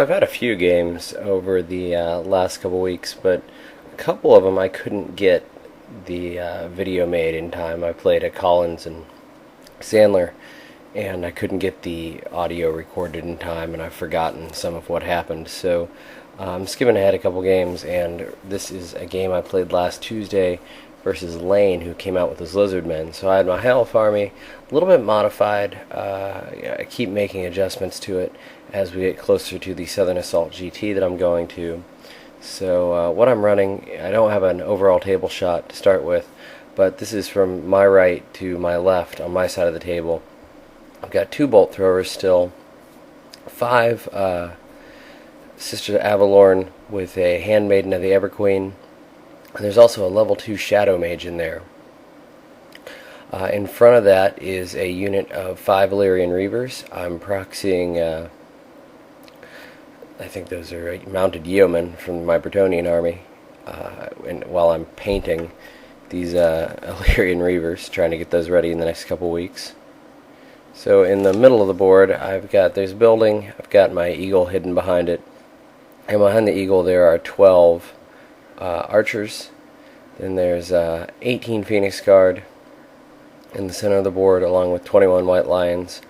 So I've had a few games over the last couple weeks, but a couple of them I couldn't get the video made in time. I played at Collins and Sandler, and I couldn't get the audio recorded in time, and I've forgotten some of what happened. So I'm skipping ahead a couple games, and this is a game I played last Tuesday versus Lane, who came out with his Lizardmen. So I had my Elf army, a little bit modified. I keep making adjustments to it as we get closer to the Southern Assault GT that I'm going to. So what I'm running, I don't have an overall table shot to start with, but this is from my right to my left on my side of the table. I've got 2 bolt throwers still, 5 Sisters of Avalorn with a Handmaiden of the Everqueen. And there's also a level 2 Shadow Mage in there. In front of that is a unit of 5 Illyrian Reavers. I'm proxying, I think those are mounted yeomen from my Bretonnian army, and while I'm painting these Illyrian Reavers, trying to get those ready in the next couple weeks. So in the middle of the board, there's a building, I've got my eagle hidden behind it, and behind the eagle there are 12 archers. Then there's 18 Phoenix Guard in the center of the board, along with 21 White Lions.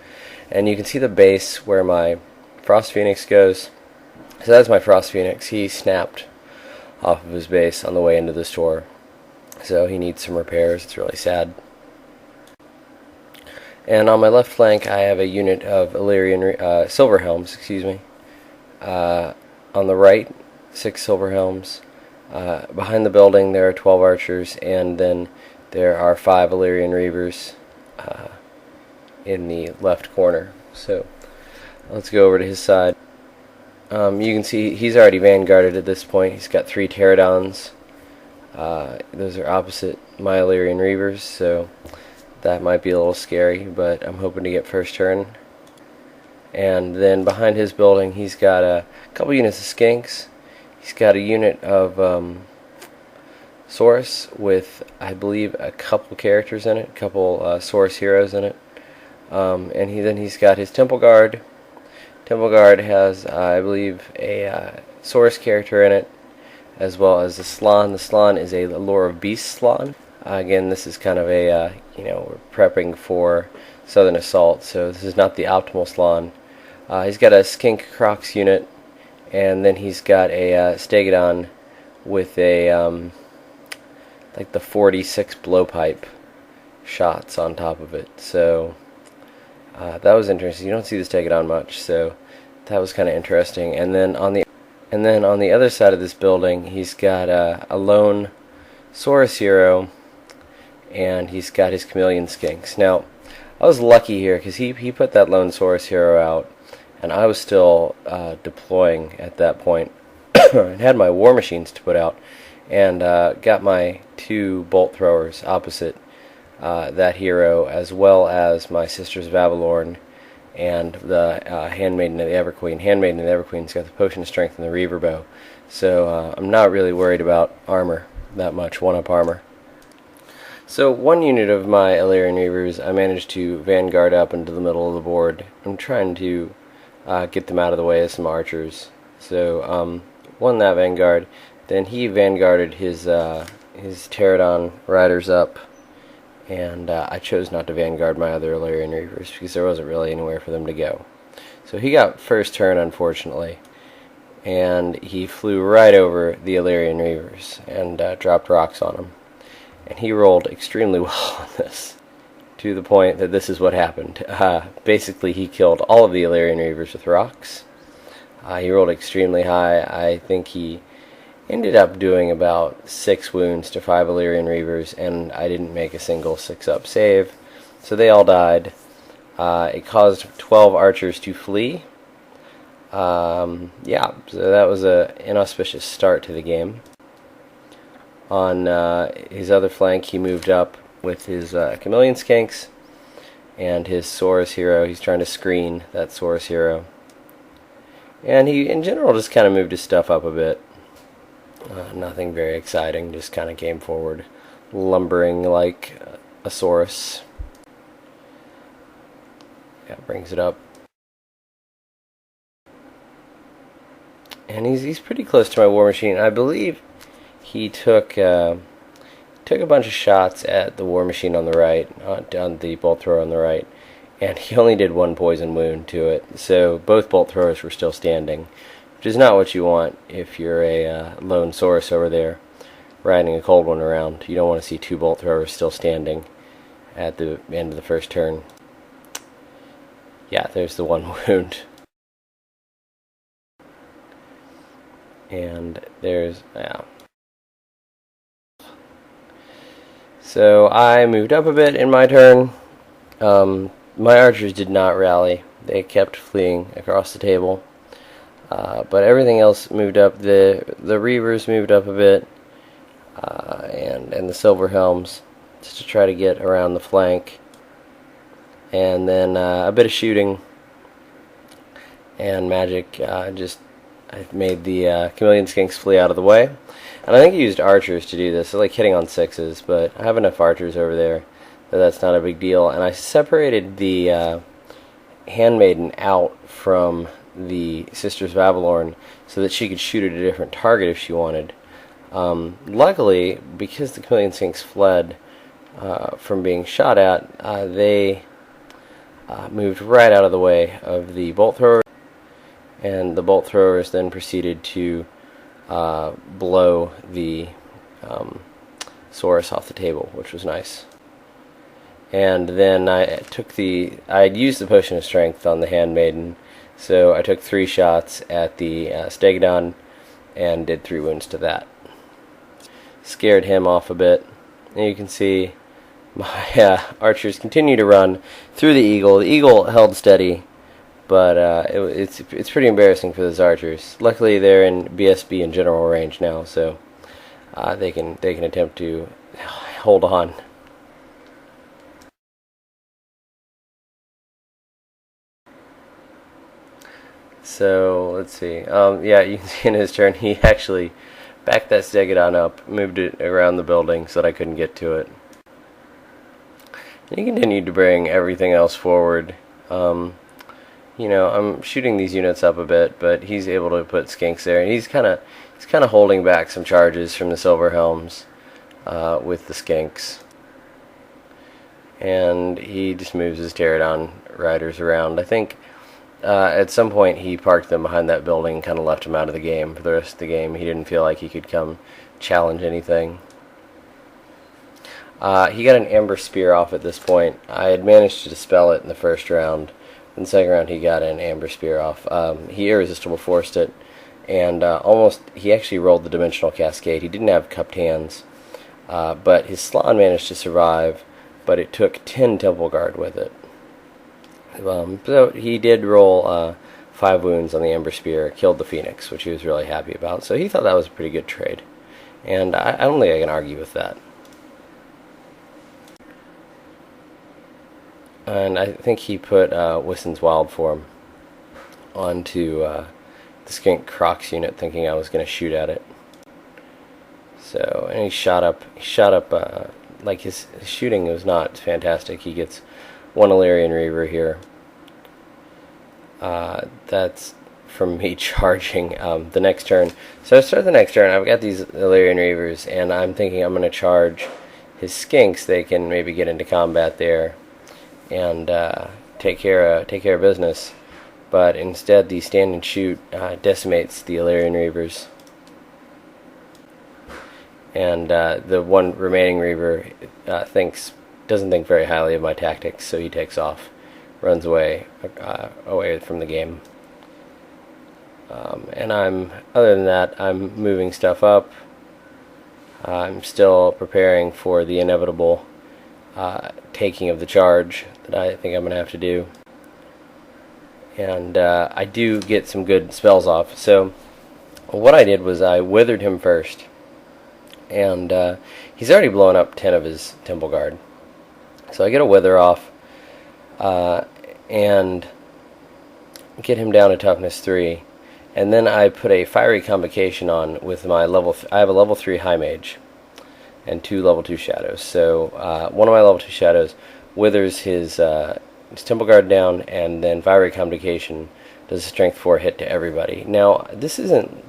And you can see the base where my Frost Phoenix goes. So that's my Frost Phoenix. He snapped off of his base on the way into the store, so he needs some repairs. It's really sad. And on my left flank, I have a unit of Illyrian Silverhelms. On the right, 6 Silverhelms. Behind the building there are 12 archers, and then there are 5 Illyrian Reavers in the left corner. So let's go over to his side. You can see he's already vanguarded at this point. He's got 3 pterodons. Those are opposite my Illyrian Reavers, so that might be a little scary, but I'm hoping to get first turn. And then behind his building, he's got a couple units of skinks. He's got a unit of Saurus with, I believe, a couple characters in it, a couple Saurus heroes in it. And he's got his Temple Guard. Temple Guard has, I believe, a Saurus character in it, as well as the Slan. The Slan is a Lore of Beasts Slan. Again, this is kind of a, we're prepping for Southern Assault, so this is not the optimal Slan. He's got a Skink Crocs unit, and then he's got a Stegodon with a, like the 46 blowpipe shots on top of it. So that was interesting. You don't see the Stegodon much, so that was kind of interesting. And then on the other side of this building, he's got a lone Saurus hero, and he's got his Chameleon Skinks. Now, I was lucky here because he put that lone Saurus hero out, and I was still deploying at that point, and had my war machines to put out, and got my 2 bolt throwers opposite that hero, as well as my Sisters of Avalorn and the Handmaiden of the Everqueen. Handmaiden of the Everqueen's got the Potion of Strength and the Reaver Bow, so I'm not really worried about armor that much, 1-up armor. So 1 unit of my Illyrian Reavers I managed to vanguard up into the middle of the board. I'm trying to get them out of the way of some archers. So won that vanguard. Then he vanguarded his Pterodon riders up, and I chose not to vanguard my other Illyrian Reavers because there wasn't really anywhere for them to go. So he got first turn, unfortunately, and he flew right over the Illyrian Reavers and dropped rocks on them. And he rolled extremely well on this, to the point that this is what happened. Basically, he killed all of the Illyrian Reavers with rocks. He rolled extremely high. I think he ended up doing about 6 wounds to 5 Illyrian Reavers, and I didn't make a single 6-up save. So they all died. It caused 12 archers to flee. Yeah, so that was an inauspicious start to the game. On his other flank, he moved up with his Chameleon Skinks and his Saurus hero. He's trying to screen that Saurus hero. And he, in general, just kind of moved his stuff up a bit. Nothing very exciting, just kind of came forward, lumbering like a Saurus. Yeah, brings it up. and he's pretty close to my War Machine. I believe he took a bunch of shots at the War Machine on the right, on the bolt thrower on the right, and he only did one poison wound to it. So both bolt throwers were still standing, which is not what you want if you're a lone Saurus over there riding a cold one around. You don't want to see two bolt throwers still standing at the end of the first turn. Yeah, there's the one wound. And there's, yeah. So I moved up a bit in my turn. My archers did not rally. They kept fleeing across the table. But everything else moved up. The Reavers moved up a bit. And the Silver Helms, just to try to get around the flank. And then a bit of shooting. And magic, I made the Chameleon Skinks flee out of the way. And I think I used archers to do this. I like hitting on 6s, but I have enough archers over there that that's not a big deal. And I separated the Handmaiden out from the Sisters of Avalorn so that she could shoot at a different target if she wanted. Luckily, because the Chameleon Skinks fled from being shot at, they moved right out of the way of the bolt thrower. And the bolt throwers then proceeded to blow the Saurus off the table, which was nice. And then I had used the Potion of Strength on the Handmaiden, so I took 3 shots at the Stegodon and did 3 wounds to that. Scared him off a bit. And you can see my archers continue to run through the Eagle. The Eagle held steady, but it's pretty embarrassing for those archers. Luckily, they're in BSB and general range now, so they can attempt to hold on. So let's see. Yeah, you can see in his turn he actually backed that Stegodon up, moved it around the building so that I couldn't get to it. And he continued to bring everything else forward. You know, I'm shooting these units up a bit, but he's able to put Skinks there, and he's kind of holding back some charges from the Silver Helms with the Skinks. And he just moves his Pterodon riders around. I think at some point he parked them behind that building and kind of left them out of the game for the rest of the game. He didn't feel like he could come challenge anything. He got an Amber Spear off at this point. I had managed to dispel it in the first round. In the second round, he got an Amber Spear off. He irresistible forced it, and he actually rolled the Dimensional Cascade. He didn't have cupped hands, but his Slann managed to survive, but it took 10 Temple Guard with it. So he did roll 5 wounds on the Amber Spear, killed the Phoenix, which he was really happy about. So he thought that was a pretty good trade, and I don't think I can argue with that. And I think he put Wissen's Wild Form onto the Skink Crocs unit, thinking I was going to shoot at it. So, and he shot up, like his shooting was not fantastic. He gets 1 Illyrian Reaver here. That's from me charging the next turn. So I start the next turn, I've got these Illyrian Reavers, and I'm thinking I'm going to charge his Skinks. They can maybe get into combat there and take care of business, but instead the stand and shoot decimates the Illyrian Reavers, and the one remaining Reaver doesn't think very highly of my tactics, so he takes off, runs away from the game. And other than that, I'm moving stuff up. I'm still preparing for the inevitable taking of the charge that I think I'm going to have to do. And I do get some good spells off. So what I did was I withered him first. And he's already blown up 10 of his Temple Guard. So I get a wither off and get him down to toughness 3. And then I put a fiery convocation on with my I have a level 3 High Mage and 2 level 2 Shadows. So one of my level 2 Shadows withers his Temple Guard down, and then fiery convocation does a strength 4 hit to everybody. Now, this isn't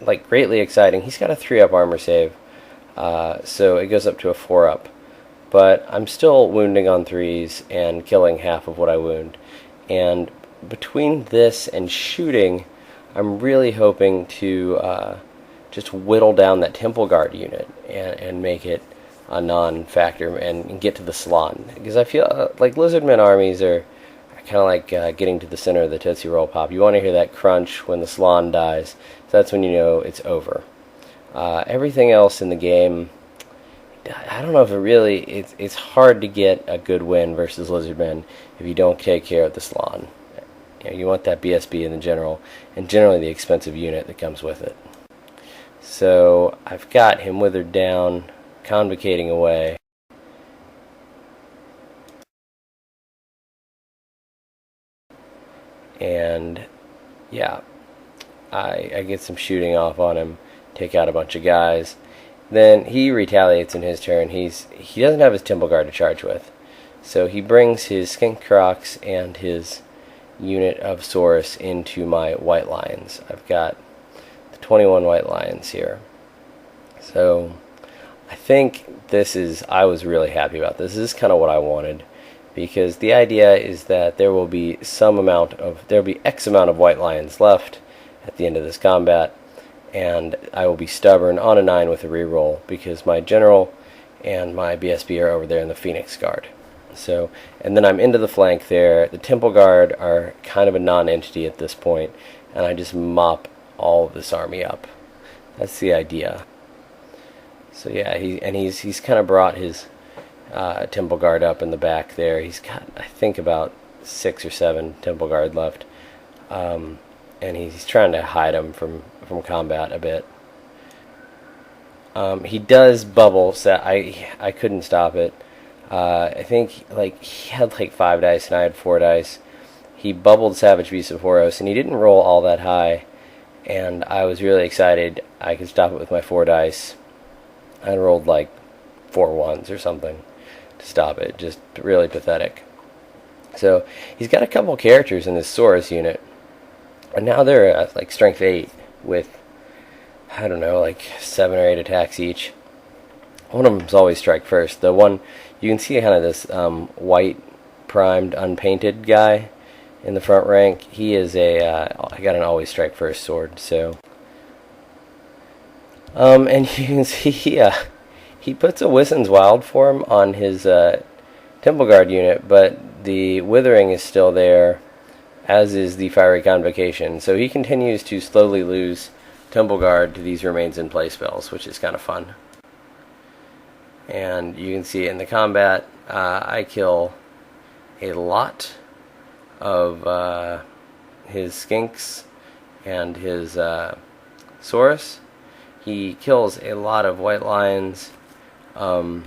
like greatly exciting. He's got a 3-up armor save, so it goes up to a 4-up. But I'm still wounding on 3s and killing half of what I wound. And between this and shooting, I'm really hoping to just whittle down that Temple Guard unit and make it a non-factor and get to the Salon. Because I feel like Lizardmen armies are kind of like getting to the center of the Tootsie Roll Pop. You want to hear that crunch when the Salon dies. So that's when you know it's over. Everything else in the game, I don't know if it really... It's hard to get a good win versus Lizardmen if you don't take care of the Salon. You want that BSB in the general, and generally the expensive unit that comes with it. So I've got him withered down, convocating away. And yeah, I get some shooting off on him, take out a bunch of guys. Then he retaliates in his turn. He doesn't have his Temple Guard to charge with, so he brings his Skink Crocs and his unit of Saurus into my White Lions. I've got the 21 White Lions here. So I think I was really happy about this. This is kind of what I wanted, because the idea is that there will be X amount of White Lions left at the end of this combat, and I will be stubborn on a 9 with a reroll, because my General and my BSB are over there in the Phoenix Guard. So, and then I'm into the flank there. The Temple Guard are kind of a non-entity at this point, and I just mop all of this army up. That's the idea. So yeah, he's kind of brought his Temple Guard up in the back there. He's got, I think, about 6 or 7 Temple Guard left, and he's trying to hide them from combat a bit. He does bubble, so I couldn't stop it. I think he had 5 dice and I had 4 dice. He bubbled Savage Beast of Horos, and he didn't roll all that high, and I was really excited I could stop it with my 4 dice. I rolled 4 1s or something to stop it. Just really pathetic. So he's got a couple characters in this Saurus unit, and now they're at strength 8 with, I don't know, 7 or 8 attacks each. One of them's always strike first. The one, you can see kind of this white primed unpainted guy in the front rank. He is I got an always strike first sword. So and you can see he puts a Wissen's Wild form on his Temple Guard unit, but the Withering is still there, as is the Fiery Convocation. So he continues to slowly lose Temple Guard to these Remains in Play spells, which is kind of fun. And you can see in the combat, I kill a lot of his Skinks and his Saurus. He kills a lot of White Lions, and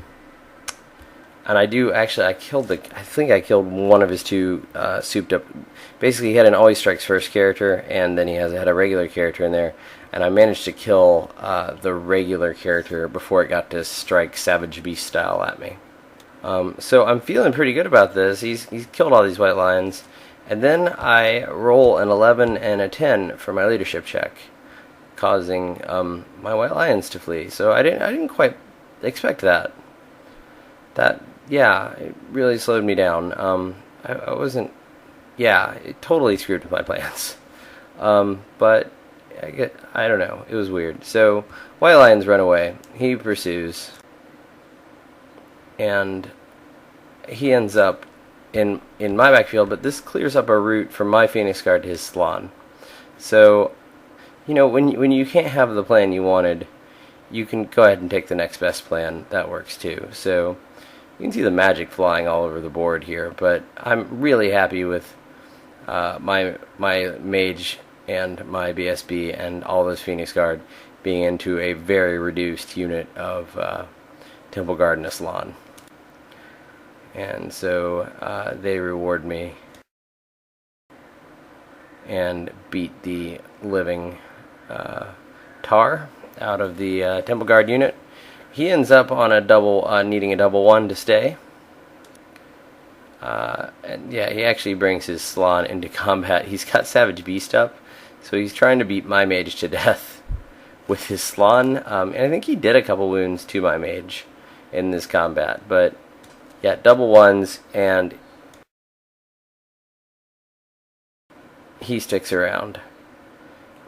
I think I killed one of his 2 souped up. Basically, he had an Always Strikes First character, and then he had a regular character in there, and I managed to kill the regular character before it got to strike Savage Beast style at me. So I'm feeling pretty good about this. He's killed all these White Lions, and then I roll an 11 and a 10 for my leadership check, causing my White Lions to flee. So I didn't quite expect that. Yeah, it really slowed me down. I wasn't... Yeah, it totally screwed with my plans. But I don't know. It was weird. So White Lions run away. He pursues, and he ends up in my backfield. But this clears up a route from my Phoenix Guard to his Salon. So when you can't have the plan you wanted, you can go ahead and take the next best plan. That works too. So you can see the magic flying all over the board here, but I'm really happy with my Mage and my BSB and all those Phoenix Guard being into a very reduced unit of Temple Guard and a Salon. And so they reward me and beat the living Tar out of the Temple Guard unit. He ends up on a double, needing a double 1 to stay. And yeah, he actually brings his Salon into combat. He's got Savage Beast up, so he's trying to beat my mage to death with his Salon. And I think he did a couple wounds to my mage in this combat. But yeah, double ones, and he sticks around.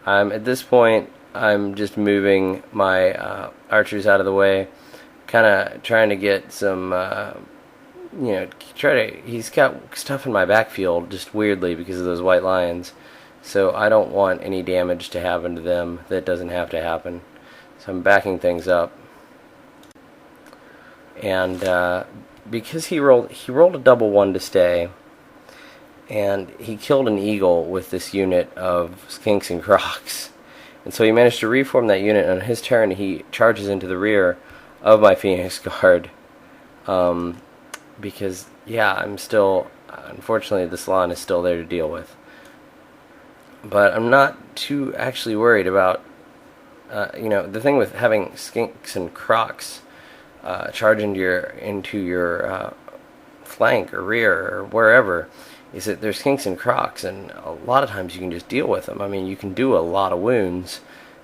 At this point, I'm just moving my archers out of the way, kind of trying to get some, he's got stuff in my backfield just weirdly because of those white lions, so I don't want any damage to happen to them that doesn't have to happen. So I'm backing things up, and because he rolled a double one to stay, and he killed an eagle with this unit of skinks and crocs. And so he managed to reform that unit, and on his turn he charges into the rear of my Phoenix Guard. Because, yeah, I'm still, unfortunately, the Salon is still there to deal with. But I'm not too actually worried about, the thing with having skinks and crocs charge into your flank or rear or wherever, is that there's skinks and crocs, and a lot of times you can just deal with them. I mean, you can do a lot of wounds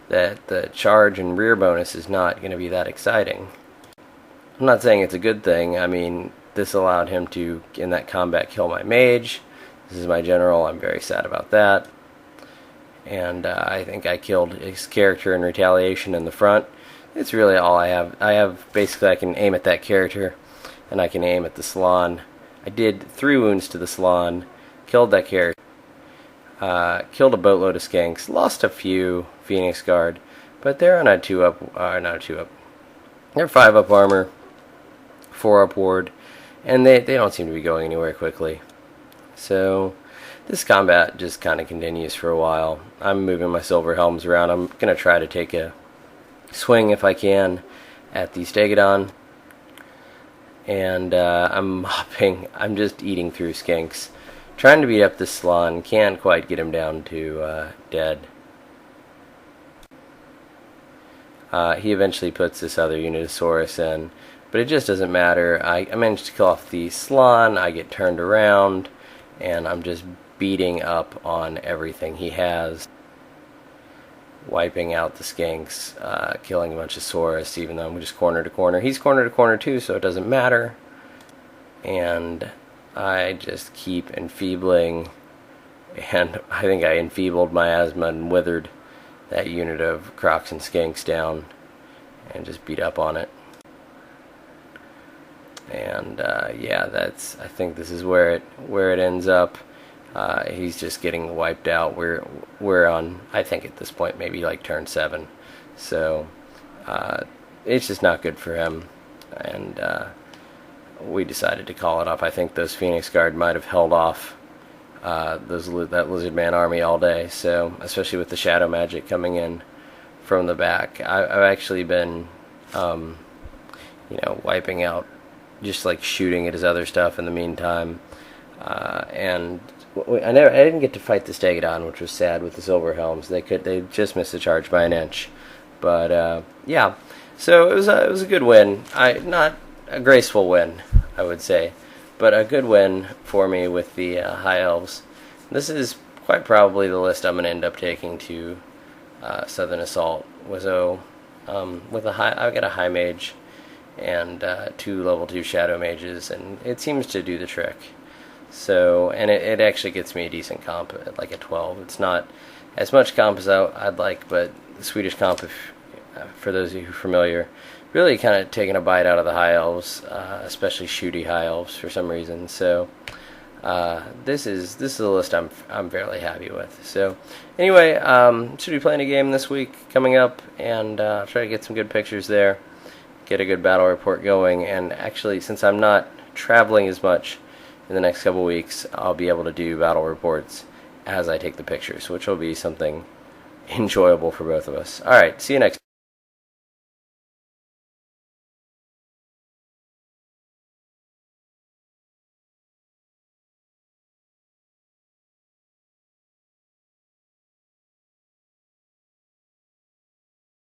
that the charge and rear bonus is not going to be that exciting. I'm not saying it's a good thing. I mean, this allowed him to, in that combat, kill my mage. This is my general. I'm very sad about that. And I think I killed his character in retaliation in the front. It's really all I have. Basically, I can aim at that character, and I can aim at the Salon. I did 3 wounds to the Salon, killed that character, killed a boatload of skanks, lost a few Phoenix Guard, but they're on a 2-up, not a 2-up. They're 5-up armor, 4-up ward, and they don't seem to be going anywhere quickly. So this combat just kind of continues for a while. I'm moving my silver helms around. I'm going to try to take a swing if I can at the Stegodon. And I'm mopping. I'm just eating through skinks. Trying to beat up the Salon. Can't quite get him down to dead. He eventually puts this other Unitosaurus in. But it just doesn't matter. I managed to kill off the Salon. I get turned around. And I'm just beating up on everything he has. Wiping out the skinks, killing a bunch of Saurus, even though I'm just corner to corner. He's corner to corner too, so it doesn't matter. And I just keep enfeebling, and I think I enfeebled miasma and withered that unit of crocs and skinks down, and just beat up on it. And yeah, I think this is where it ends up. He's just getting wiped out. We're on, I think at this point, maybe like turn 7. So it's just not good for him. And we decided to call it off. I think those Phoenix Guard might have held off that Lizardman army all day. So especially with the shadow magic coming in from the back, I've actually been, wiping out, just like shooting at his other stuff in the meantime. And I didn't get to fight the Stegodon, which was sad with the silver helms. They just missed the charge by an inch, but yeah. So it was a good win. Not a graceful win, I would say, but a good win for me with the High Elves. This is quite probably the list I'm going to end up taking to Southern Assault. I've got a High Mage and 2 level 2 Shadow Mages, and it seems to do the trick. So, and it actually gets me a decent comp at like a 12. It's not as much comp as I'd like, but the Swedish comp, for those of you who are familiar, really kind of taking a bite out of the High Elves, especially shooty High Elves for some reason. So, this is a list I'm fairly happy with. So, anyway, should be playing a game this week coming up, and try to get some good pictures there, get a good battle report going, and actually, since I'm not traveling as much in the next couple weeks, I'll be able to do battle reports as I take the pictures, which will be something enjoyable for both of us. Alright, see you next time.